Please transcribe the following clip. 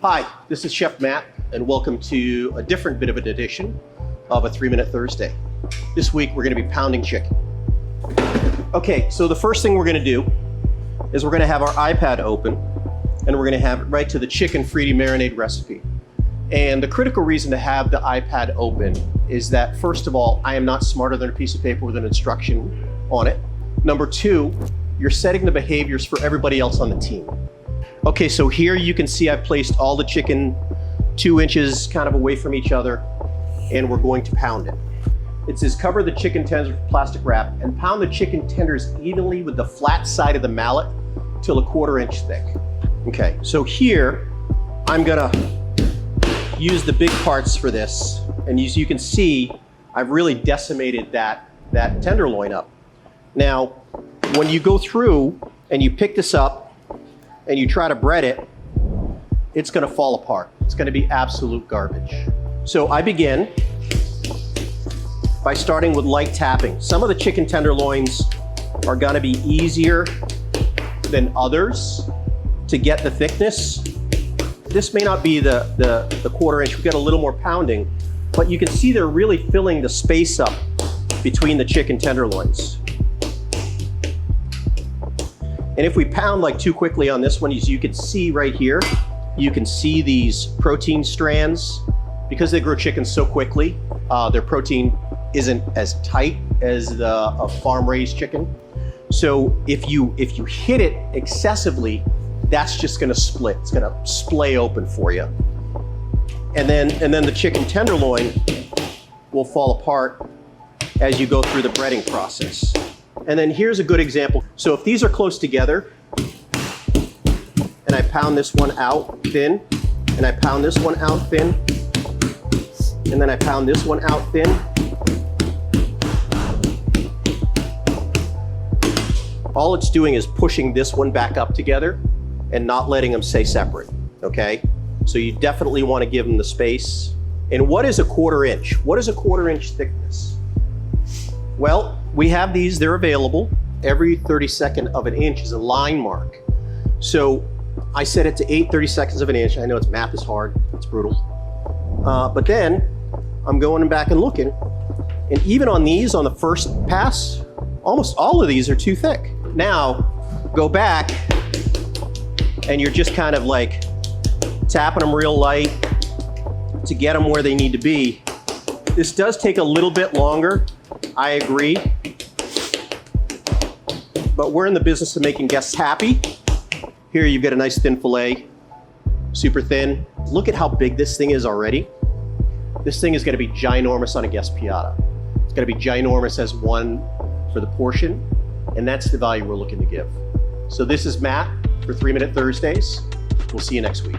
Hi, this is Chef Matt, and welcome to a different bit of an edition of a 3-Minute Thursday. This week, we're gonna be pounding chicken. Okay, so the first thing we're gonna do is we're gonna have our iPad open, and we're gonna have it right to the chicken Fritti marinade recipe. And the critical reason to have the iPad open is that, first of all, I am not smarter than a piece of paper with an instruction on it. Number two, you're setting the behaviors for everybody else on the team. Okay, so here you can see I've placed all the chicken 2 inches kind of away from each other, and we're going to pound it. It says cover the chicken tenders with plastic wrap and pound the chicken tenders evenly with the flat side of the mallet till 1/4 inch thick. Okay, so here I'm gonna use the big parts for this, and as you can see, I've really decimated that tenderloin up. Now, when you go through and you pick this up and you try to bread it, it's gonna fall apart. It's gonna be absolute garbage. So I begin by starting with light tapping. Some of the chicken tenderloins are gonna be easier than others to get the thickness. This may not be the 1/4 inch. We've got a little more pounding, but you can see they're really filling the space up between the chicken tenderloins. And if we pound like too quickly on this one, as you can see right here, you can see these protein strands. Because they grow chickens so quickly, their protein isn't as tight as a farm-raised chicken. So if you hit it excessively, that's just gonna split. It's gonna splay open for you. And then the chicken tenderloin will fall apart as you go through the breading process. And then here's a good example. So if these are close together, and I pound this one out thin, and I pound this one out thin, and then I pound this one out thin, all it's doing is pushing this one back up together and not letting them stay separate, okay? So you definitely want to give them the space. And what is 1/4 inch? What is 1/4 inch thickness? Well, we have these, they're available. Every 32nd of an inch is a line mark. So I set it to 8 32seconds of an inch. I know math is hard, it's brutal. But then I'm going back and looking, and even on these, on the first pass, almost all of these are too thick. Now, go back, and you're just kind of like tapping them real light to get them where they need to be. This does take a little bit longer, I agree, but we're in the business of making guests happy. Here you've got a nice thin fillet, super thin. Look at how big this thing is already. This thing is gonna be ginormous on a guest piata. It's gonna be ginormous as one for the portion, and that's the value we're looking to give. So this is Matt for 3-Minute Thursdays. We'll see you next week.